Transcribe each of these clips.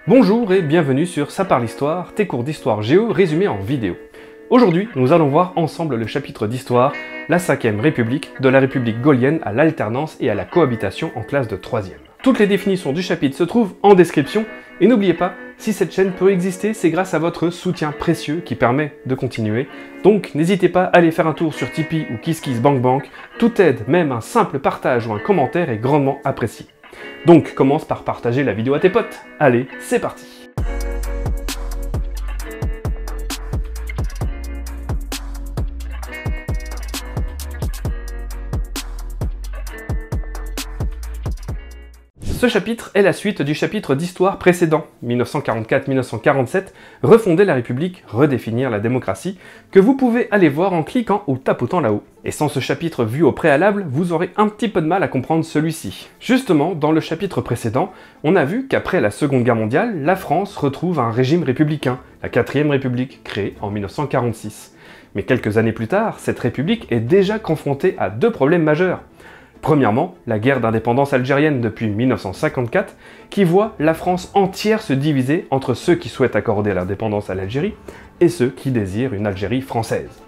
Bonjour et bienvenue sur Ça parle histoire, tes cours d'histoire géo résumés en vidéo. Aujourd'hui, nous allons voir ensemble le chapitre d'histoire, la 5e République, de la République gaullienne à l'alternance et à la cohabitation en classe de 3e. Toutes les définitions du chapitre se trouvent en description, et n'oubliez pas, si cette chaîne peut exister, c'est grâce à votre soutien précieux qui permet de continuer. Donc n'hésitez pas à aller faire un tour sur Tipeee ou KissKissBankBank, toute aide, même un simple partage ou un commentaire est grandement apprécié. Donc commence par partager la vidéo à tes potes. Allez, c'est parti! Ce chapitre est la suite du chapitre d'histoire précédent, 1944-1947, refonder la République, redéfinir la démocratie, que vous pouvez aller voir en cliquant ou tapotant là-haut. Et sans ce chapitre vu au préalable, vous aurez un petit peu de mal à comprendre celui-ci. Justement, dans le chapitre précédent, on a vu qu'après la Seconde Guerre mondiale, la France retrouve un régime républicain, la 4e République, créée en 1946. Mais quelques années plus tard, cette République est déjà confrontée à deux problèmes majeurs. Premièrement, la guerre d'indépendance algérienne depuis 1954, qui voit la France entière se diviser entre ceux qui souhaitent accorder l'indépendance à l'Algérie et ceux qui désirent une Algérie française.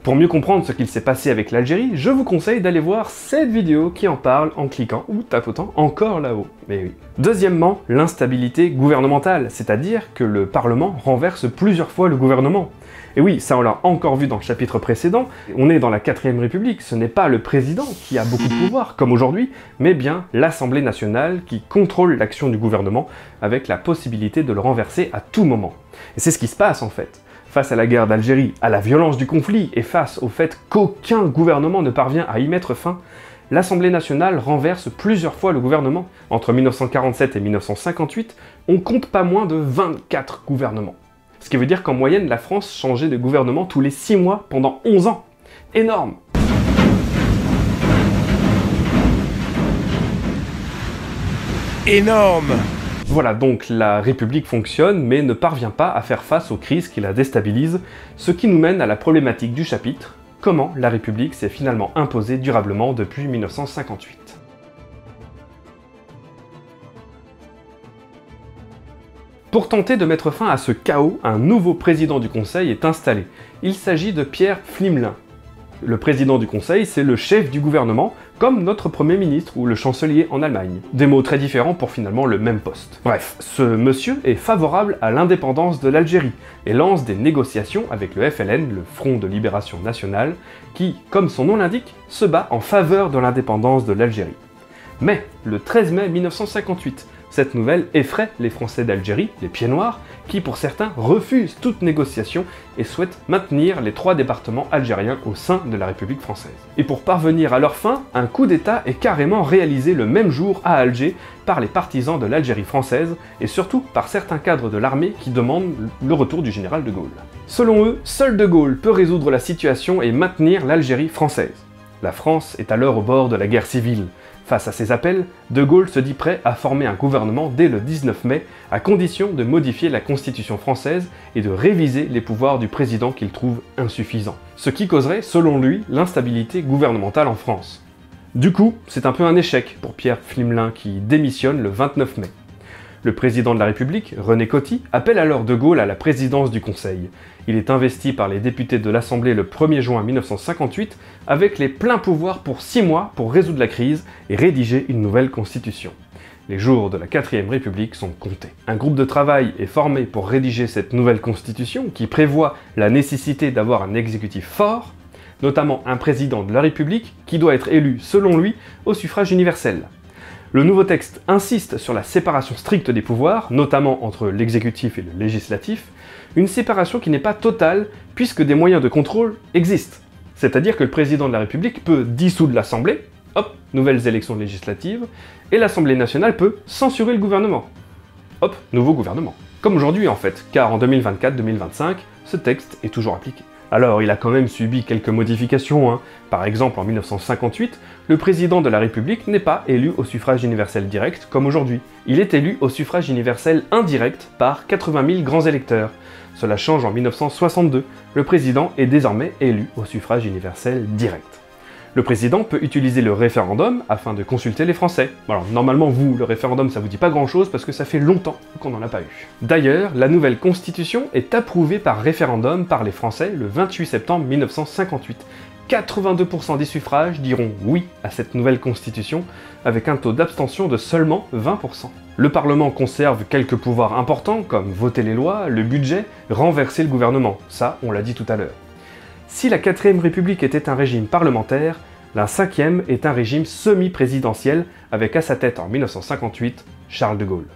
Pour mieux comprendre ce qu'il s'est passé avec l'Algérie, je vous conseille d'aller voir cette vidéo qui en parle en cliquant ou tapotant encore là-haut. Mais oui. Deuxièmement, l'instabilité gouvernementale, c'est-à-dire que le Parlement renverse plusieurs fois le gouvernement. Et oui, ça on l'a encore vu dans le chapitre précédent, on est dans la 4e République, ce n'est pas le président qui a beaucoup de pouvoir, comme aujourd'hui, mais bien l'Assemblée nationale qui contrôle l'action du gouvernement, avec la possibilité de le renverser à tout moment. Et c'est ce qui se passe en fait. Face à la guerre d'Algérie, à la violence du conflit, et face au fait qu'aucun gouvernement ne parvient à y mettre fin, l'Assemblée nationale renverse plusieurs fois le gouvernement. Entre 1947 et 1958, on compte pas moins de 24 gouvernements. Ce qui veut dire qu'en moyenne, la France changeait de gouvernement tous les 6 mois pendant 11 ans. Énorme! Énorme! Voilà, donc la République fonctionne, mais ne parvient pas à faire face aux crises qui la déstabilisent, ce qui nous mène à la problématique du chapitre, comment la République s'est finalement imposée durablement depuis 1958. Pour tenter de mettre fin à ce chaos, un nouveau président du Conseil est installé. Il s'agit de Pierre Pflimlin. Le président du Conseil, c'est le chef du gouvernement, comme notre Premier ministre ou le chancelier en Allemagne. Des mots très différents pour finalement le même poste. Bref, ce monsieur est favorable à l'indépendance de l'Algérie et lance des négociations avec le FLN, le Front de Libération Nationale, qui, comme son nom l'indique, se bat en faveur de l'indépendance de l'Algérie. Mais, le 13 mai 1958, cette nouvelle effraie les Français d'Algérie, les pieds noirs, qui pour certains refusent toute négociation et souhaitent maintenir les 3 départements algériens au sein de la République française. Et pour parvenir à leur fin, un coup d'État est carrément réalisé le même jour à Alger par les partisans de l'Algérie française et surtout par certains cadres de l'armée qui demandent le retour du général de Gaulle. Selon eux, seul de Gaulle peut résoudre la situation et maintenir l'Algérie française. La France est alors au bord de la guerre civile. Face à ces appels, de Gaulle se dit prêt à former un gouvernement dès le 19 mai, à condition de modifier la Constitution française et de réviser les pouvoirs du président qu'il trouve insuffisants. Ce qui causerait, selon lui, l'instabilité gouvernementale en France. Du coup, c'est un peu un échec pour Pierre Pflimlin qui démissionne le 29 mai. Le président de la République, René Coty, appelle alors de Gaulle à la présidence du Conseil. Il est investi par les députés de l'Assemblée le 1er juin 1958 avec les pleins pouvoirs pour 6 mois pour résoudre la crise et rédiger une nouvelle constitution. Les jours de la 4e République sont comptés. Un groupe de travail est formé pour rédiger cette nouvelle constitution qui prévoit la nécessité d'avoir un exécutif fort, notamment un président de la République qui doit être élu, selon lui, au suffrage universel. Le nouveau texte insiste sur la séparation stricte des pouvoirs, notamment entre l'exécutif et le législatif, une séparation qui n'est pas totale puisque des moyens de contrôle existent. C'est-à-dire que le président de la République peut dissoudre l'Assemblée, hop, nouvelles élections législatives, et l'Assemblée nationale peut censurer le gouvernement. Hop, nouveau gouvernement. Comme aujourd'hui en fait, car en 2024-2025, ce texte est toujours appliqué. Alors il a quand même subi quelques modifications, hein. Par exemple en 1958, le président de la République n'est pas élu au suffrage universel direct comme aujourd'hui. Il est élu au suffrage universel indirect par 80 000 grands électeurs. Cela change en 1962, le président est désormais élu au suffrage universel direct. Le président peut utiliser le référendum afin de consulter les Français. Alors normalement vous, le référendum ça vous dit pas grand chose parce que ça fait longtemps qu'on n'en a pas eu. D'ailleurs, la nouvelle constitution est approuvée par référendum par les Français le 28 septembre 1958. 82% des suffrages diront oui à cette nouvelle constitution, avec un taux d'abstention de seulement 20%. Le Parlement conserve quelques pouvoirs importants, comme voter les lois, le budget, renverser le gouvernement. Ça, on l'a dit tout à l'heure. Si la 4ème République était un régime parlementaire, la 5e est un régime semi-présidentiel, avec à sa tête en 1958, Charles de Gaulle.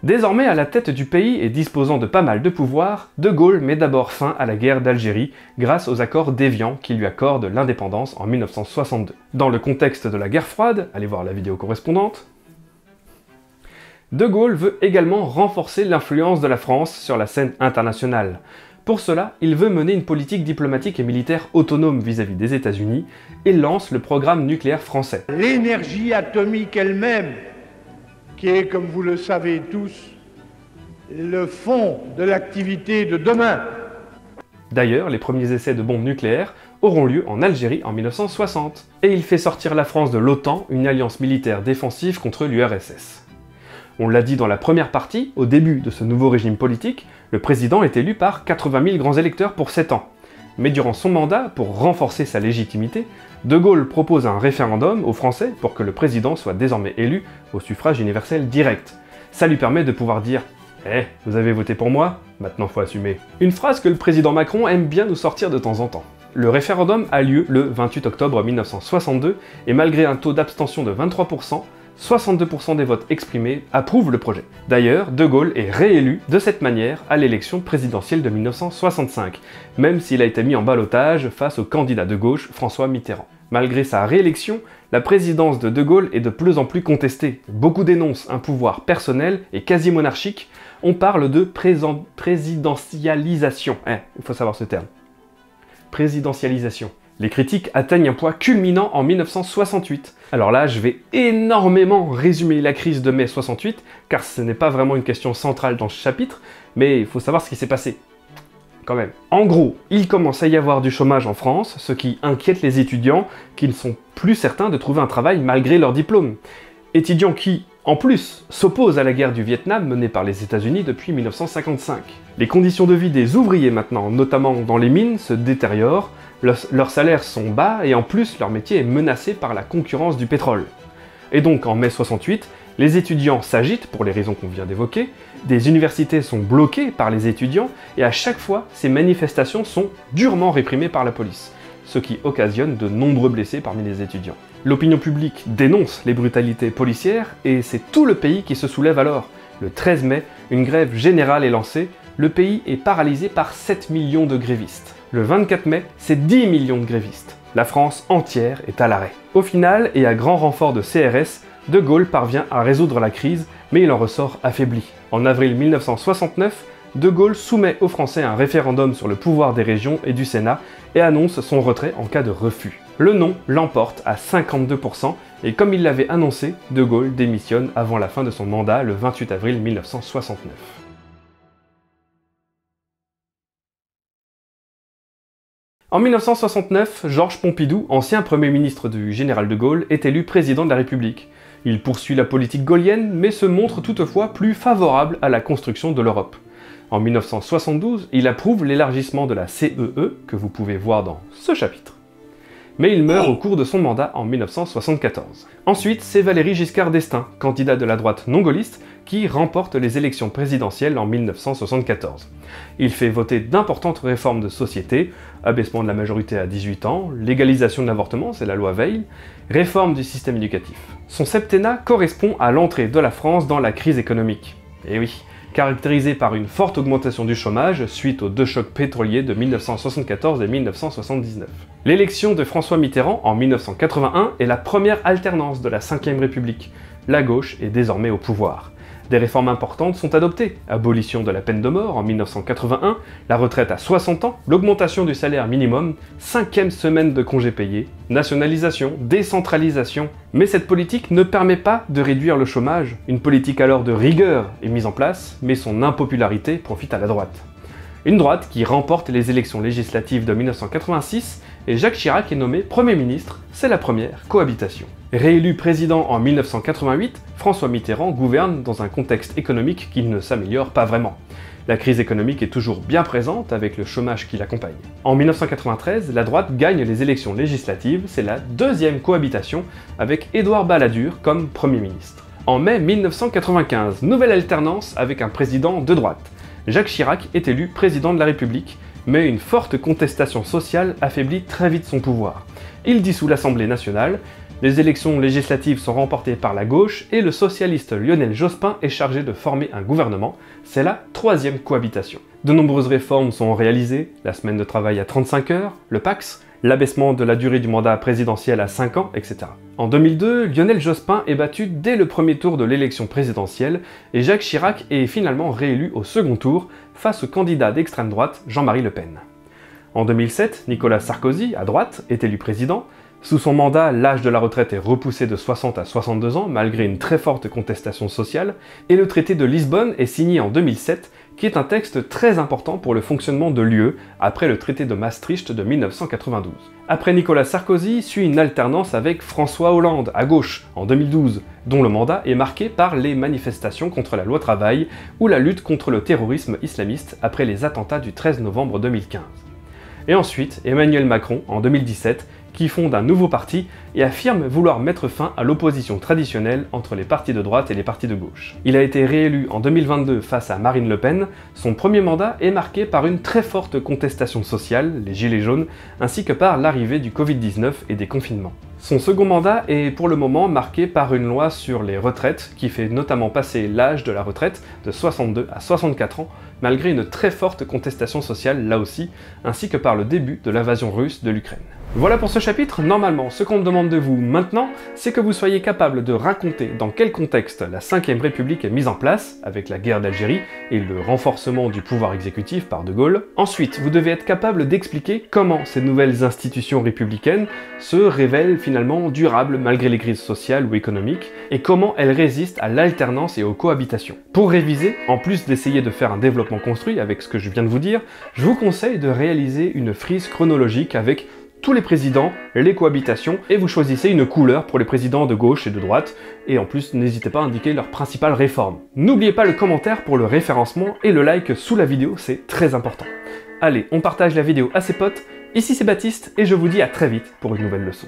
Désormais à la tête du pays et disposant de pas mal de pouvoir, De Gaulle met d'abord fin à la guerre d'Algérie grâce aux accords d'Évian qui lui accordent l'indépendance en 1962. Dans le contexte de la guerre froide, allez voir la vidéo correspondante, De Gaulle veut également renforcer l'influence de la France sur la scène internationale. Pour cela, il veut mener une politique diplomatique et militaire autonome vis-à-vis des États-Unis et lance le programme nucléaire français. L'énergie atomique elle-même, qui est, comme vous le savez tous, le fond de l'activité de demain. D'ailleurs, les premiers essais de bombes nucléaires auront lieu en Algérie en 1960. Et il fait sortir la France de l'OTAN, une alliance militaire défensive contre l'URSS. On l'a dit dans la première partie, au début de ce nouveau régime politique, le président est élu par 80 000 grands électeurs pour 7 ans. Mais durant son mandat, pour renforcer sa légitimité, De Gaulle propose un référendum aux Français pour que le président soit désormais élu au suffrage universel direct. Ça lui permet de pouvoir dire « Eh, vous avez voté pour moi, maintenant faut assumer ». Une phrase que le président Macron aime bien nous sortir de temps en temps. Le référendum a lieu le 28 octobre 1962 et malgré un taux d'abstention de 23%, 62% des votes exprimés approuvent le projet. D'ailleurs, De Gaulle est réélu de cette manière à l'élection présidentielle de 1965, même s'il a été mis en ballottage face au candidat de gauche François Mitterrand. Malgré sa réélection, la présidence de De Gaulle est de plus en plus contestée. Beaucoup dénoncent un pouvoir personnel et quasi monarchique. On parle de présidentialisation. Il faut savoir ce terme. Présidentialisation. Les critiques atteignent un poids culminant en 1968. Alors là, je vais énormément résumer la crise de mai 68, car ce n'est pas vraiment une question centrale dans ce chapitre, mais il faut savoir ce qui s'est passé. Quand même. En gros, il commence à y avoir du chômage en France, ce qui inquiète les étudiants qui ne sont plus certains de trouver un travail malgré leur diplôme. Étudiants qui, en plus, s'opposent à la guerre du Vietnam menée par les États-Unis depuis 1955. Les conditions de vie des ouvriers maintenant, notamment dans les mines, se détériorent, leurs salaires sont bas et en plus leur métier est menacé par la concurrence du pétrole. Et donc en mai 68, les étudiants s'agitent pour les raisons qu'on vient d'évoquer, des universités sont bloquées par les étudiants et à chaque fois ces manifestations sont durement réprimées par la police, ce qui occasionne de nombreux blessés parmi les étudiants. L'opinion publique dénonce les brutalités policières et c'est tout le pays qui se soulève alors. Le 13 mai, une grève générale est lancée, le pays est paralysé par 7 millions de grévistes. Le 24 mai, c'est 10 millions de grévistes. La France entière est à l'arrêt. Au final, et à grand renfort de CRS, De Gaulle parvient à résoudre la crise, mais il en ressort affaibli. En avril 1969, De Gaulle soumet aux Français un référendum sur le pouvoir des régions et du Sénat et annonce son retrait en cas de refus. Le non l'emporte à 52% et comme il l'avait annoncé, De Gaulle démissionne avant la fin de son mandat le 28 avril 1969. En 1969, Georges Pompidou, ancien Premier ministre du général de Gaulle, est élu président de la République. Il poursuit la politique gaullienne, mais se montre toutefois plus favorable à la construction de l'Europe. En 1972, il approuve l'élargissement de la CEE, que vous pouvez voir dans ce chapitre. Mais il meurt au cours de son mandat en 1974. Ensuite, c'est Valéry Giscard d'Estaing, candidat de la droite non gaulliste, qui remporte les élections présidentielles en 1974. Il fait voter d'importantes réformes de société, abaissement de la majorité à 18 ans, légalisation de l'avortement, c'est la loi Veil, réforme du système éducatif. Son septennat correspond à l'entrée de la France dans la crise économique. Et oui, caractérisée par une forte augmentation du chômage suite aux deux chocs pétroliers de 1974 et 1979. L'élection de François Mitterrand en 1981 est la première alternance de la Ve République. La gauche est désormais au pouvoir. Des réformes importantes sont adoptées. Abolition de la peine de mort en 1981, la retraite à 60 ans, l'augmentation du salaire minimum, 5e semaine de congés payés, nationalisation, décentralisation. Mais cette politique ne permet pas de réduire le chômage. Une politique alors de rigueur est mise en place, mais son impopularité profite à la droite. Une droite qui remporte les élections législatives de 1986 et Jacques Chirac est nommé Premier ministre, c'est la première cohabitation. Réélu président en 1988, François Mitterrand gouverne dans un contexte économique qui ne s'améliore pas vraiment. La crise économique est toujours bien présente avec le chômage qui l'accompagne. En 1993, la droite gagne les élections législatives, c'est la deuxième cohabitation avec Édouard Balladur comme Premier ministre. En mai 1995, nouvelle alternance avec un président de droite. Jacques Chirac est élu président de la République, mais une forte contestation sociale affaiblit très vite son pouvoir. Il dissout l'Assemblée nationale, les élections législatives sont remportées par la gauche et le socialiste Lionel Jospin est chargé de former un gouvernement. C'est la troisième cohabitation. De nombreuses réformes sont réalisées, la semaine de travail à 35 heures, le PACS, l'abaissement de la durée du mandat présidentiel à 5 ans, etc. En 2002, Lionel Jospin est battu dès le premier tour de l'élection présidentielle et Jacques Chirac est finalement réélu au second tour face au candidat d'extrême droite Jean-Marie Le Pen. En 2007, Nicolas Sarkozy, à droite, est élu président. Sous son mandat, l'âge de la retraite est repoussé de 60 à 62 ans malgré une très forte contestation sociale, et le traité de Lisbonne est signé en 2007, qui est un texte très important pour le fonctionnement de l'UE après le traité de Maastricht de 1992. Après Nicolas Sarkozy, suit une alternance avec François Hollande, à gauche, en 2012, dont le mandat est marqué par les manifestations contre la loi travail ou la lutte contre le terrorisme islamiste après les attentats du 13 novembre 2015. Et ensuite, Emmanuel Macron, en 2017, qui fonde un nouveau parti et affirme vouloir mettre fin à l'opposition traditionnelle entre les partis de droite et les partis de gauche. Il a été réélu en 2022 face à Marine Le Pen. Son premier mandat est marqué par une très forte contestation sociale, les gilets jaunes, ainsi que par l'arrivée du Covid-19 et des confinements. Son second mandat est pour le moment marqué par une loi sur les retraites qui fait notamment passer l'âge de la retraite de 62 à 64 ans, malgré une très forte contestation sociale là aussi, ainsi que par le début de l'invasion russe de l'Ukraine. Voilà pour ce chapitre. Normalement, ce qu'on me demande de vous maintenant, c'est que vous soyez capable de raconter dans quel contexte la 5ème République est mise en place, avec la guerre d'Algérie et le renforcement du pouvoir exécutif par De Gaulle. Ensuite, vous devez être capable d'expliquer comment ces nouvelles institutions républicaines se révèlent finalement durables malgré les crises sociales ou économiques, et comment elles résistent à l'alternance et aux cohabitations. Pour réviser, en plus d'essayer de faire un développement construit avec ce que je viens de vous dire, je vous conseille de réaliser une frise chronologique avec tous les présidents, les cohabitations, et vous choisissez une couleur pour les présidents de gauche et de droite, et en plus n'hésitez pas à indiquer leurs principales réformes. N'oubliez pas le commentaire pour le référencement et le like sous la vidéo, c'est très important. Allez, on partage la vidéo à ses potes, ici c'est Baptiste, et je vous dis à très vite pour une nouvelle leçon.